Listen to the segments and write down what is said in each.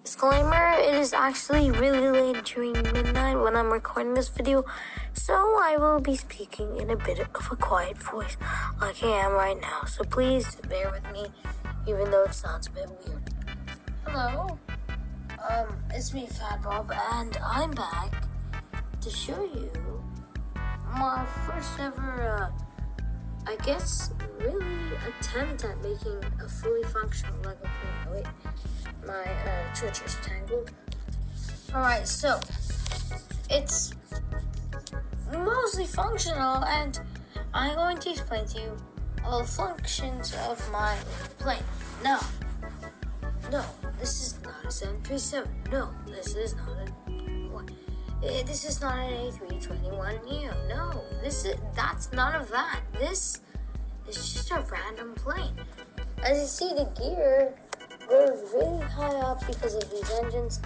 Disclaimer, it is actually really late during midnight when I'm recording this video, so I will be speaking in a bit of a quiet voice like I am right now, so please bear with me even though it sounds a bit weird. Hello, it's me, Fat Bob, and I'm back to show you my first ever, I guess, really attempt at making a fully functional Lego plane. Oh, wait. My church is tangled. Alright, so it's mostly functional, and I'm going to explain to you all the functions of my plane. No, this is not a 737. No, this is not a this is not an A321neo. No, that's none of that. This is just a random plane. As you see, the gear goes really high up because of these engines,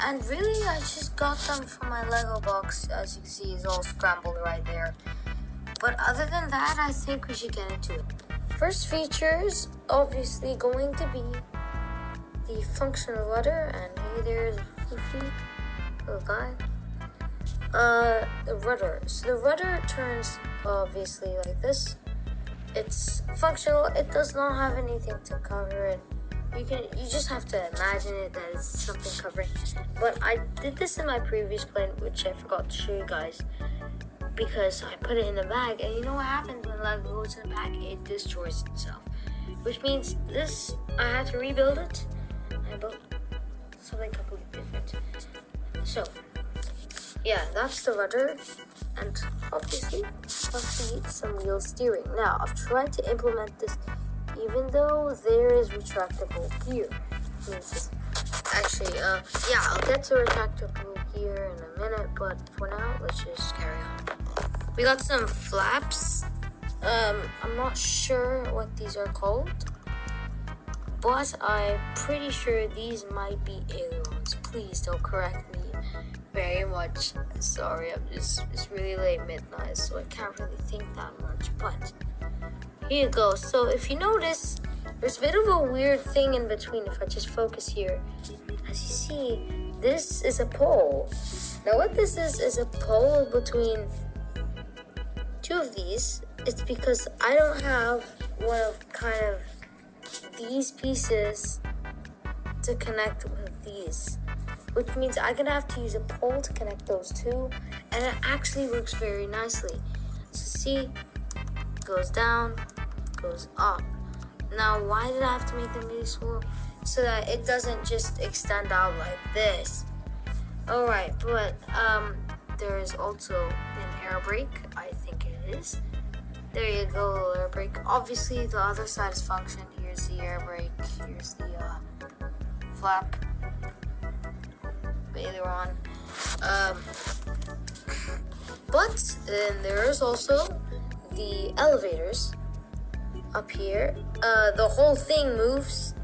and really I just got them from my Lego box. As you can see, it's all scrambled right there. But other than that, I think we should get into it. First feature is obviously going to be the functional rudder, and hey, there's Fifi, little guy. The rudder. So the rudder turns obviously like this. It's functional. It does not have anything to cover it. You just have to imagine it that it's something covering. But I did this in my previous plane, which I forgot to show you guys, because I put it in a bag, and you know what happens when Lego goes in a bag? It destroys itself. Which means this, I had to rebuild it. I built something completely different. So, yeah, that's the rudder, and obviously must be some wheel steering. Now, I've tried to implement this even though there is retractable gear. Actually, yeah, I'll get to retractable gear in a minute, but for now, let's just carry on. We got some flaps. I'm not sure what these are called, but I'm pretty sure these might be ailerons. Please don't correct me very much. Sorry, it's really late midnight, so I can't really think that much, but here you go. So if you notice, there's a bit of a weird thing in between. If I just focus here, as you see, this is a pole. Now what this is a pole between two of these. It's because I don't have one of kind of these pieces to connect with these, which means I'm gonna have to use a pole to connect those two, and it actually works very nicely. So see, goes down, goes up. Now why did I have to make them really small? So that it doesn't just extend out like this. Alright, but there is also an air brake, I think it is. There you go, air brake. Obviously the other side is function. Here's the air brake, here's the flap, aileron. But then there is also the elevators up here. The whole thing moves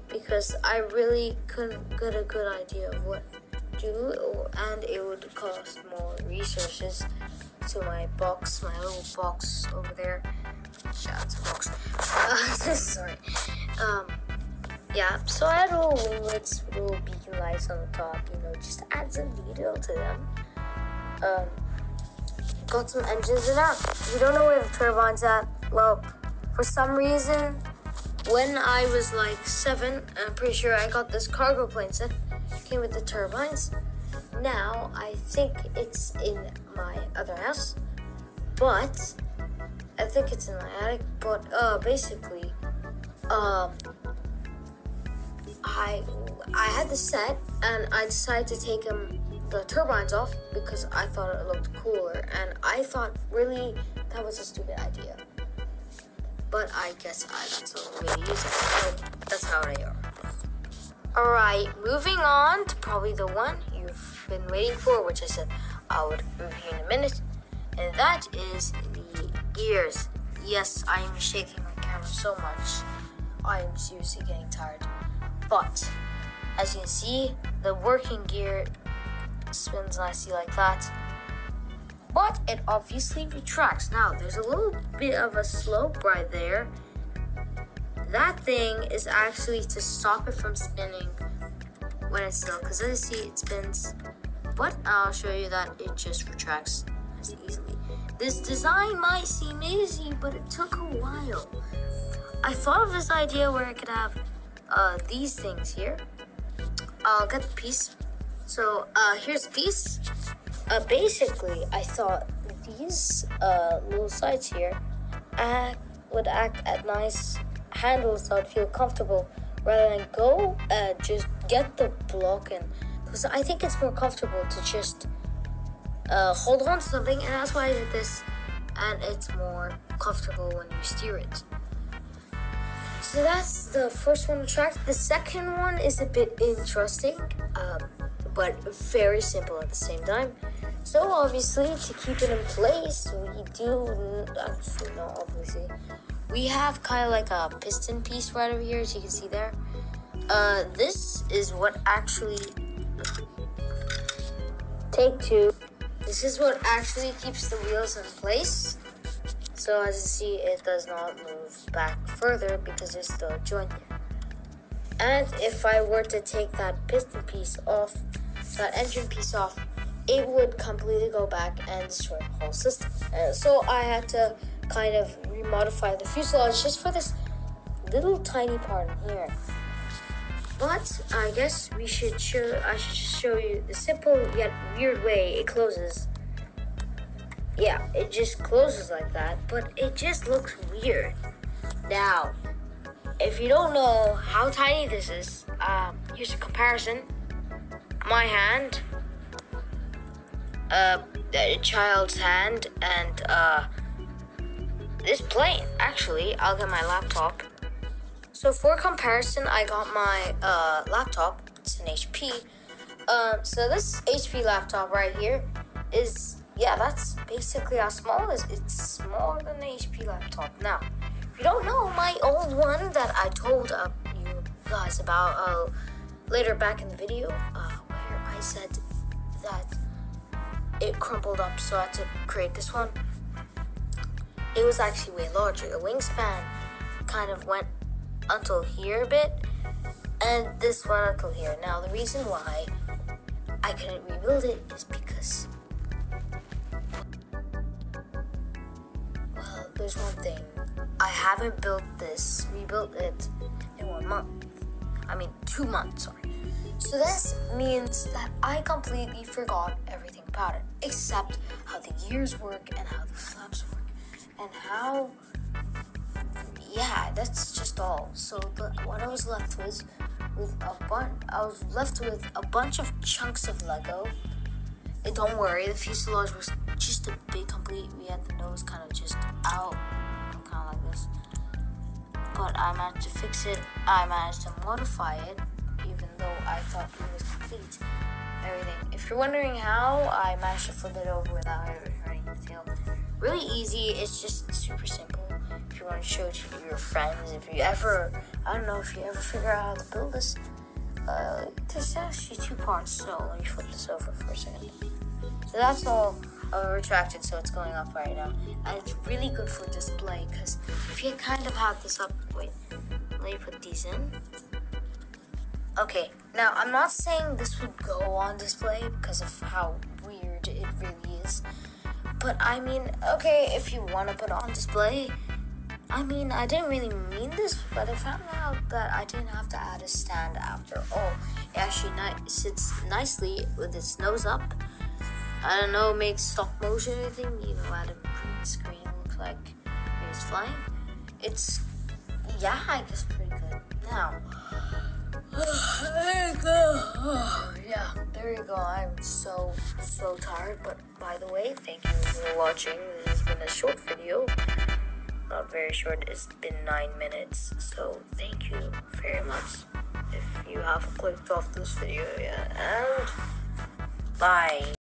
because I really couldn't get a good idea of what to do, and it would cost more resources to my box, my little box over there. Shout out to box. Sorry. Yeah, so I had little winglets, little beacon lights on the top, you know, just to add some detail to them. Got some engines in that. If you don't know where the turbine's at, well, for some reason, when I was like 7, I'm pretty sure I got this cargo plane set. Came with the turbines. Now, I think it's in my other house, but I think it's in my attic, but basically, I had the set, and I decided to take the turbines off because I thought it looked cooler, and I thought really that was a stupid idea. But I guess I got some way to use it, so that's how they are. Alright, moving on to probably the one you've been waiting for, which I said I would review in a minute, and that is the gears. Yes, I am shaking my camera so much, I am seriously getting tired. But, as you can see, the working gear spins nicely like that, but it obviously retracts. Now, there's a little bit of a slope right there. That thing is actually to stop it from spinning when it's still, because as you see, it spins. But I'll show you that it just retracts as easily. This design might seem easy, but it took a while. I thought of this idea where I could have these things here. I'll get the piece. So here's the piece. Basically, I thought these little sides here would act as nice handles so I'd feel comfortable rather than go just get the block in. Because I think it's more comfortable to just hold on to something, and that's why I did this, and it's more comfortable when you steer it. So that's the first one to track. The second one is a bit interesting, but very simple at the same time. So obviously, to keep it in place, we do, actually no, obviously, we have kind of like a piston piece right over here, as you can see there. This is what actually, take two. This is what actually keeps the wheels in place. So as you see, it does not move back further because there's still a joint there. And if I were to take that piston piece off, that engine piece off, it would completely go back and destroy the whole system. So I had to kind of remodify the fuselage just for this little tiny part in here. But I guess I should just show you the simple yet weird way it closes. Yeah, it just closes like that, but it just looks weird. Now, if you don't know how tiny this is, here's a comparison. My hand, a child's hand, and this plane. Actually, I'll get my laptop. So for comparison, I got my laptop. It's an HP. So this HP laptop right here is, yeah, that's basically how small it is. It's smaller than the HP laptop. Now, if you don't know, my old one that I told you guys about later back in the video, where I said that it crumpled up, so I had to create this one. It was actually way larger. The wingspan kind of went until here a bit, and this one until here. Now, the reason why I couldn't rebuild it is because, well, there's one thing. I haven't rebuilt it in 1 month. I mean, 2 months, sorry. So this means that I completely forgot everything about it, except how the gears work and how the flaps work and how, yeah, that's just all. So what I was left with a bunch of chunks of Lego. And don't worry, the fuselage was just a bit complete. We had the nose kind of just out, kind of like this. But I managed to fix it. I managed to modify it, even though I thought it was complete. Everything. If you're wondering how I managed to flip it over without hurting the tail, really easy. It's just super simple. If you want to show it to your friends, if you ever, I don't know, if you ever figure out how to build this, there's actually 2 parts. So let me flip this over for a second. So that's all retracted, so it's going up right now, and it's really good for display because if you kind of have this up, wait, let me put these in. Okay, now I'm not saying this would go on display because of how weird it really is, but I mean, okay, if you want to put it on display, I mean, I didn't really mean this, but I found out that I didn't have to add a stand after all. It actually sits nicely with its nose up. I don't know, makes stop motion or anything, you know, add a green screen, looks like it's flying. It's, yeah, I guess pretty good. Now, there you go. Yeah, there you go. I'm so tired, but by the way, thank you for watching. This has been a short video. Not very short, it's been 9 minutes, so thank you very much if you have clicked off this video, yeah, and bye.